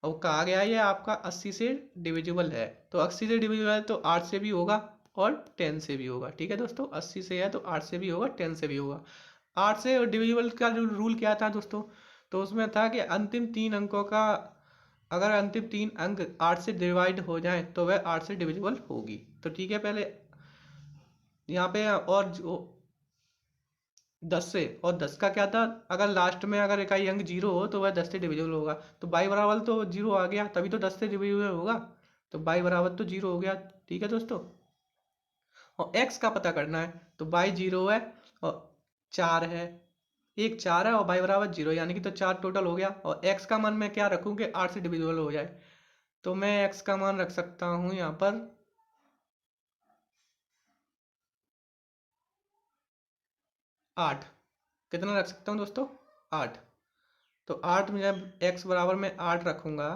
और कहा गया है ये आपका 80 से डिविजिबल है। तो 80 से डिविजिबल है तो 8 से भी होगा और 10 से भी होगा। ठीक है दोस्तों, 80 से है तो 8 से भी होगा, 10 से भी होगा। 8 से डिविजिबल का रूल क्या था दोस्तों? तो उसमें था कि अंतिम 3 अंकों का, अगर अंतिम 3 अंक 8 से डिवाइड हो जाए तो वह 8 से डिविजिबल होगी। तो ठीक है, पहले यहाँ पे और जो 10 से, और 10 का क्या था, अगर लास्ट में अगर इकाई अंक 0 हो तो वह 10 से डिविजिबल होगा। तो बाई बराबर तो 0 आ गया, तभी तो 10 से डिविजिबल होगा। तो बाई बराबर तो 0 हो गया। ठीक है दोस्तों, और x का पता करना है। तो बाई 0 है और 4 है, एक 4 है और बाई बराबर 0, यानी कि तो 4 टोटल हो गया। और x का मान मैं क्या रखूँ कि 8 से डिविजिबल हो जाए। तो मैं x का मान रख सकता हूँ यहाँ पर 8। कितना रख सकता हूँ दोस्तों? 8। तो 8 में जब x बराबर में 8 रखूँगा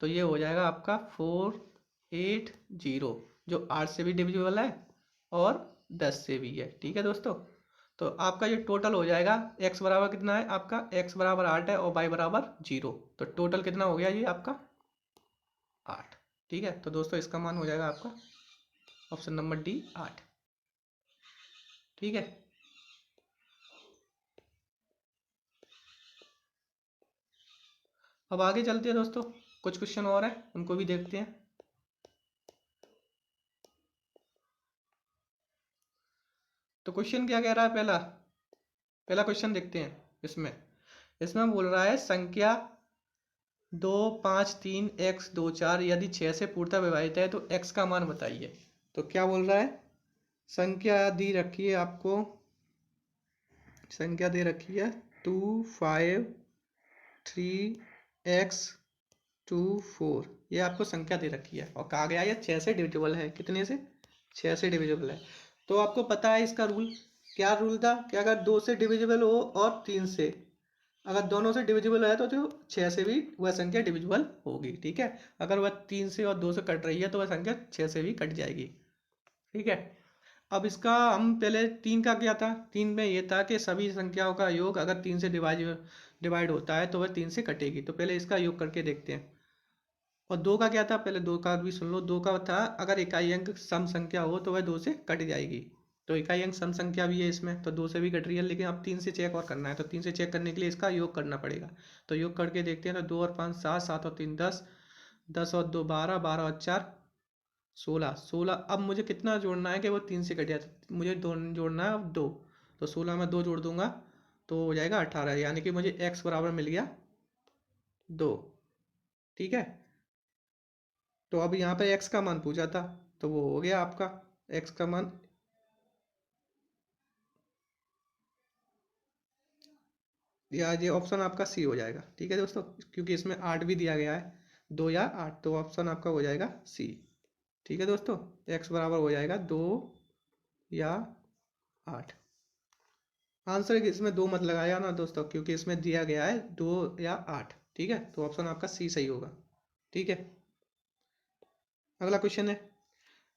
तो ये हो जाएगा आपका 480, जो 8 से भी डिविजिबल है और 10 से भी है। ठीक है दोस्तों, तो आपका ये टोटल हो जाएगा। x बराबर कितना है आपका? x बराबर 8 है और y बराबर 0। तो टोटल कितना हो गया ये आपका? 8। ठीक है, तो दोस्तों इसका मान हो जाएगा आपका ऑप्शन नंबर डी 8। ठीक है, अब आगे चलते हैं दोस्तों, कुछ क्वेश्चन और हैं उनको भी देखते हैं। तो क्वेश्चन क्या कह रहा है? पहला पहला क्वेश्चन देखते हैं। इसमें इसमें बोल रहा है संख्या 253x24 यदि 6 से पूर्णतः विभाजित है तो x का मान बताइए। तो क्या बोल रहा है? संख्या दी रखी है आपको, संख्या दे रखी है 253x24, ये आपको संख्या दे रखी है और कहा गया है 6 से डिविजिबल है। कितने से? 6 से डिविजिबल है। तो आपको पता है इसका रूल, क्या रूल था कि अगर 2 से डिविजिबल हो और 3 से, अगर दोनों से डिविजिबल है तो जो 6 से भी वह संख्या डिविजिबल होगी। ठीक है, अगर वह 3 से और 2 से कट रही है तो वह संख्या 6 से भी कट जाएगी। ठीक है, अब इसका हम पहले 3 का क्या था? 3 में ये था कि सभी संख्याओं का योग अगर 3 से डिवाइड होता है तो वह 3 से कटेगी। तो पहले इसका योग करके देखते हैं। और 2 का क्या था? पहले 2 का भी सुन लो। 2 का था अगर इकाई अंक सम संख्या हो तो वह 2 से कट जाएगी। तो इकाई अंक सम संख्या भी है इसमें, तो 2 से भी कट रही है, लेकिन अब 3 से चेक और करना है। तो 3 से चेक करने के लिए इसका योग करना पड़ेगा। तो योग करके देखते हैं। तो 2 और 5 7, 7 और 3 10, 10 और 2 12, 12 और 4 16, 16। अब मुझे कितना जोड़ना है कि वो 3 से कट जाए? तो मुझे दो जोड़ना है, अब 2। तो 16 में 2 जोड़ दूंगा तो हो जाएगा 18, यानी कि मुझे x बराबर मिल गया 2। ठीक है, तो अब यहाँ पे x का मान पूछा था तो वो हो गया आपका x का मान, या ये ऑप्शन आपका सी हो जाएगा। ठीक है दोस्तों, क्योंकि इसमें 8 भी दिया गया है, 2 या 8, तो ऑप्शन आपका हो जाएगा सी। ठीक है दोस्तों, x बराबर हो जाएगा 2 या 8। आंसर इसमें 2 मत लगाया ना दोस्तों, क्योंकि इसमें दिया गया है 2 या 8। ठीक है, तो ऑप्शन आपका सी सही होगा। ठीक है, अगला क्वेश्चन है।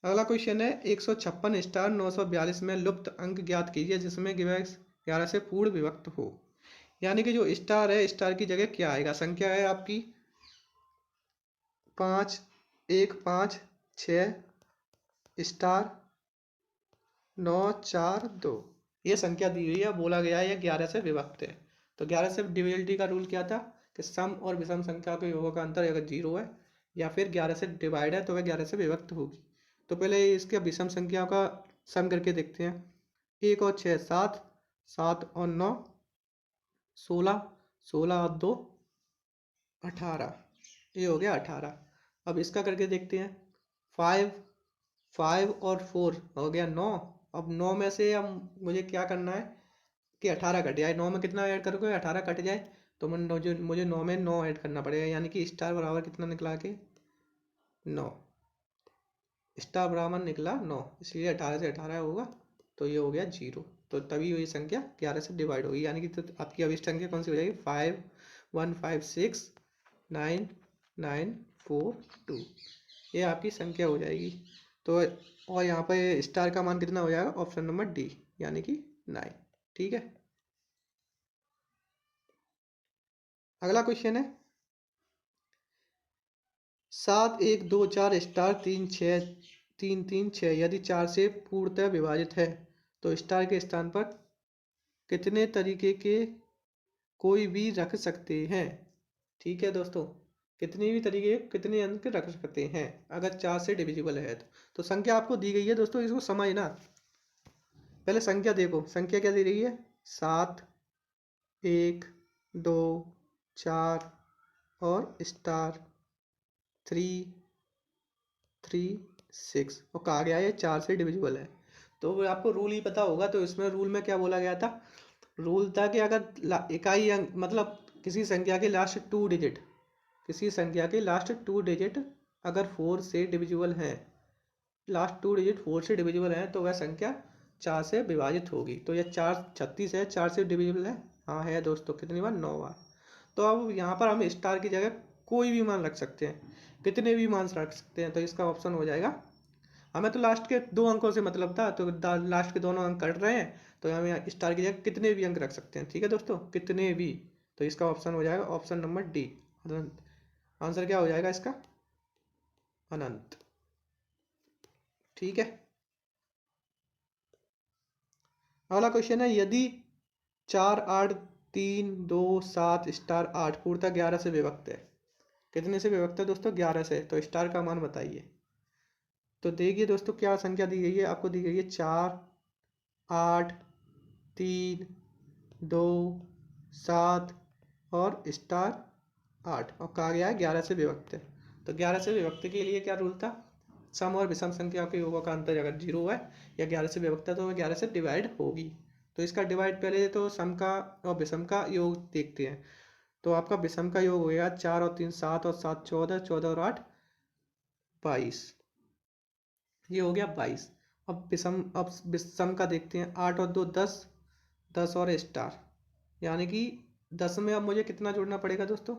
अगला क्वेश्चन है 156 स्टार 942 में लुप्त अंक ज्ञात कीजिए जिसमें 11 से पूर्ण विभक्त हो। यानी कि जो स्टार है, स्टार की जगह क्या आएगा? संख्या है आपकी 5 1 5 6 स्टार 9 4 2, ये संख्या दी हुई है, बोला गया है ये 11 से विभक्त है। तो 11 से डिविजिबिलिटी का रूल क्या था कि सम और विषम संख्या के योगों का अंतर अगर 0 है या फिर 11 से डिवाइड है तो वह 11 से विभक्त होगी। तो पहले इसके विषम संख्याओं का सम करके देखते हैं। 1 और 6 7, 7 और 9 16, 16 और 2 18, ये हो गया 18। अब इसका करके देखते हैं। 5 5 और 4 हो गया 9। अब 9 में से हम मुझे क्या करना है कि 18 कट जाए। 9 में कितना ऐड करोगे? 18 कट जाए तो मुझे 9 में 9 ऐड करना पड़ेगा, यानी कि स्टार बराबर कितना निकला के 9। स्टार बराबर निकला 9, इसलिए 18 से 18 होगा तो ये हो गया 0। तो तभी ये संख्या 11 से डिवाइड होगी, यानी कि तो आपकी अब संख्या कौन सी हो जाएगी? 5 1569942। ये आपकी संख्या हो जाएगी। तो और यहाँ पर स्टार का मान कितना हो जाएगा, ऑप्शन नंबर डी यानी कि 9। ठीक है, अगला क्वेश्चन है 7 1 2 4 स्टार 3 3 6 यदि 4 से पूर्णतः विभाजित है तो स्टार के स्थान पर कितने तरीके के कोई भी रख सकते हैं। ठीक है दोस्तों, कितने भी तरीके कितने अंक रख सकते हैं अगर 4 से डिविजिबल है तो संख्या आपको दी गई है दोस्तों, इसको समझना। पहले संख्या देखो, संख्या क्या दी रही है, 7 1 2 4 और स्टार 3 3 6 और कहा गया है 4 से डिविजिबल है। तो वो आपको रूल ही पता होगा। तो इसमें रूल में क्या बोला गया था, रूल था कि अगर इकाई अंक मतलब किसी संख्या के लास्ट 2 डिजिट, किसी संख्या के लास्ट 2 डिजिट अगर 4 से डिविजिबल है, लास्ट 2 डिजिट 4 से डिविजिबल है तो वह संख्या 4 से विभाजित होगी। तो यह 4 36 है, 4 से डिविजिबल है, हाँ है दोस्तों, कितनी बार, 9 बार। तो अब यहाँ पर हम स्टार की जगह कोई भी मान रख सकते हैं, कितने भी मान रख सकते हैं। तो इसका ऑप्शन हो जाएगा, हमें तो लास्ट के 2 अंकों से मतलब था, तो लास्ट के दोनों अंक कट रहे हैं तो हम यहाँ स्टार की जगह कितने भी अंक रख सकते हैं। ठीक है दोस्तों, कितने भी। तो इसका ऑप्शन हो जाएगा ऑप्शन नंबर डी, अनंत। आंसर क्या हो जाएगा इसका, अनंत। ठीक है, अगला क्वेश्चन है यदि 4 8 3 2 7 स्टार 8 पूर्णतः 11 से विभक्त है, कितने से विभक्त है दोस्तों, 11 से। तो स्टार का मान बताइए। तो देखिए दोस्तों क्या संख्या दी गई है, आपको दी गई है 4 8 3 2 7 और स्टार 8 और कहा गया है 11 से विभक्त है। तो 11 से विभक्त के लिए क्या रूल था, सम और विषम संख्याओं के योगों का अंतर अगर 0 है या 11 से विभक्त है तो वह 11 से डिवाइड होगी। तो इसका डिवाइड पहले तो सम का और विषम का योग देखते हैं। तो आपका विषम का योग हो गया 4 और 3 7 और 7 14, 14 और 8 22, ये हो गया 22। अब विषम का देखते हैं, 8 और 2 10, 10 और स्टार यानी कि 10 में अब मुझे कितना जोड़ना पड़ेगा दोस्तों,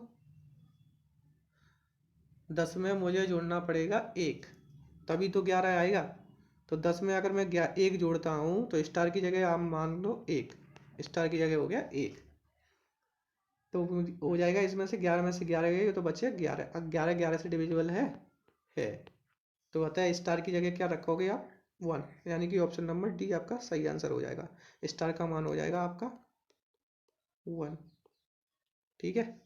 10 में मुझे जोड़ना पड़ेगा 1, तभी तो 11 आएगा। तो 10 में अगर मैं 1 जोड़ता हूँ तो स्टार की जगह आप मान लो 1, स्टार की जगह हो गया 1। तो हो जाएगा इसमें से 11 में से 11 गए तो बचे 11। अब 11 11 से डिविजिबल है। तो अतः स्टार की जगह क्या रखोगे आप, 1, यानी कि ऑप्शन नंबर डी आपका सही आंसर हो जाएगा। स्टार का मान हो जाएगा आपका 1। ठीक है,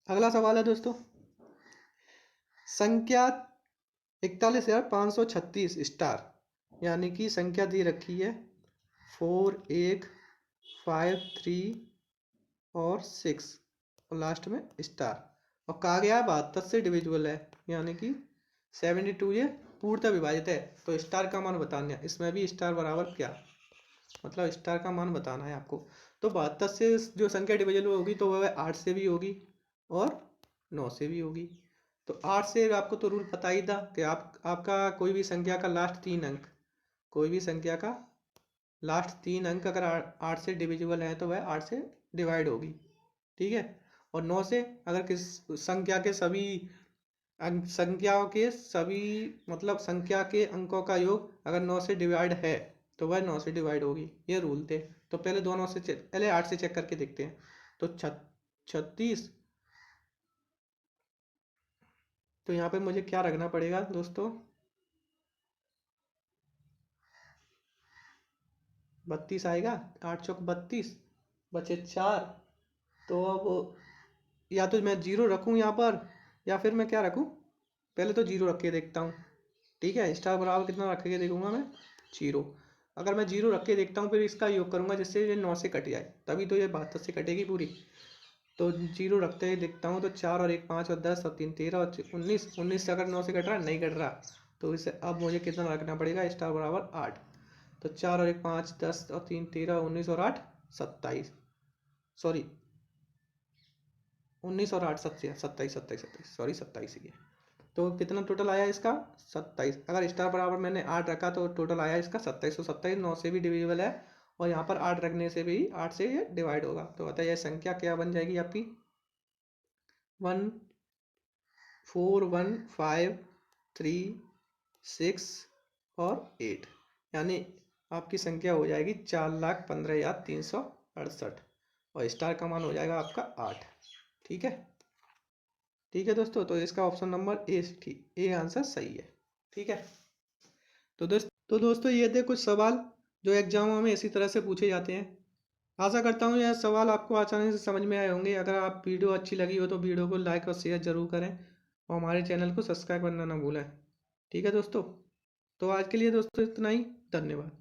अगला सवाल है दोस्तों, संख्या 41,536 स्टार यानी कि संख्या दी रखी है 4 1 5 3 और 6 और लास्ट में स्टार और कहा गया है 72 से डिविजिबल है यानी कि 72 ये पूर्णतः विभाजित है। तो स्टार का मान बताना है, इसमें भी स्टार बराबर क्या, मतलब स्टार का मान बताना है आपको। तो 72 से जो संख्या डिविजिबल होगी तो वह 8 से भी होगी और 9 से भी होगी। तो 8 से आपको तो रूल पता ही था कि आपका कोई भी संख्या का लास्ट 3 अंक, कोई भी संख्या का लास्ट 3 अंक अगर 8 से डिविजिबल है तो वह 8 से डिवाइड होगी। ठीक है, और 9 से अगर किस संख्या के सभी संख्याओं के सभी मतलब संख्या के अंकों का योग अगर 9 से डिवाइड है तो वह 9 से डिवाइड होगी। ये रूल थे। तो पहले दोनों से पहले 8 से चेक करके देखते हैं। तो 36, तो यहाँ पे मुझे क्या रखना पड़ेगा दोस्तों, 32 आएगा, 8 चौक 32, बचे 4। तो अब या तो मैं 0 रखूँ यहाँ पर या फिर मैं क्या रखूँ, पहले तो 0 रख के देखता हूँ। ठीक है, स्टार बराबर कितना रख के देखूंगा मैं, 0। अगर मैं 0 रख के देखता हूँ फिर इसका योग करूंगा जिससे ये 9 से कट जाए, तभी तो ये 72 से कटेगी पूरी। तो 0 रखते ही देखता हूँ तो 4 और 1 5 और 10 और 3 13 और 19, 19 से अगर 9 से कट रहा, नहीं कट रहा, तो इसे अब मुझे कितना रखना पड़ेगा, स्टार बराबर 8। तो 4 और 1 5 10 और 3 13 19 और 8 27, सॉरी 19 और 8 27 27 27, सॉरी 27 ही है। तो कितना टोटल आया इसका 27। अगर स्टार बराबर मैंने 8 रखा तो टोटल आया इसका 27। तो 27 9 से भी डिविजिबल है और यहाँ पर 8 रखने से भी 8 से ये डिवाइड होगा। तो अतः यह संख्या क्या बन जाएगी आपकी 1 4 1 5 3 6 और 8, यानी आपकी संख्या हो जाएगी 4,15,368 और स्टार का मान हो जाएगा आपका 8। ठीक है, ठीक है दोस्तों। तो इसका ऑप्शन नंबर ए आंसर सही है। ठीक है, तो दोस्तों ये थे कुछ सवाल जो एग्जामों में इसी तरह से पूछे जाते हैं। आशा करता हूँ यह सवाल आपको आसानी से समझ में आए होंगे। अगर आप वीडियो अच्छी लगी हो तो वीडियो को लाइक और शेयर जरूर करें और हमारे चैनल को सब्सक्राइब करना ना भूलें। ठीक है दोस्तों, तो आज के लिए दोस्तों इतना ही। धन्यवाद।